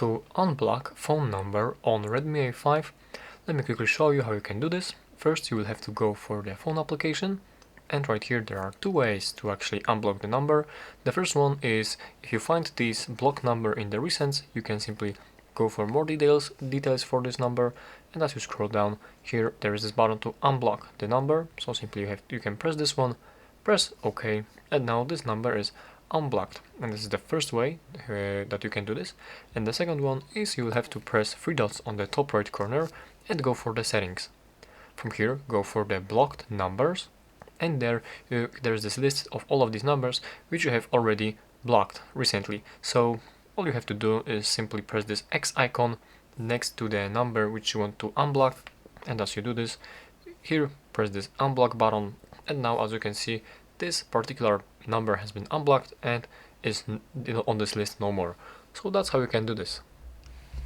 to unblock phone number on Redmi A5. Let me quickly show you how you can do this. First, you will have to go for the phone application, and right here there are two ways to actually unblock the number. The first one is if you find this block number in the recents, you can simply go for more details for this number, and as you scroll down here there is this button to unblock the number. So simply you can press this one, press OK, and now this number is unblocked. And this is the first way that you can do this. And the second one is you will have to press three dots on the top right corner and go for the settings. From here go for the blocked numbers, and there is this list of all of these numbers which you have already blocked recently. So all you have to do is simply press this X icon next to the number which you want to unblock, and as you do this, here press this unblock button, and now as you can see this particular number has been unblocked and is on this list no more. So that's how you can do this.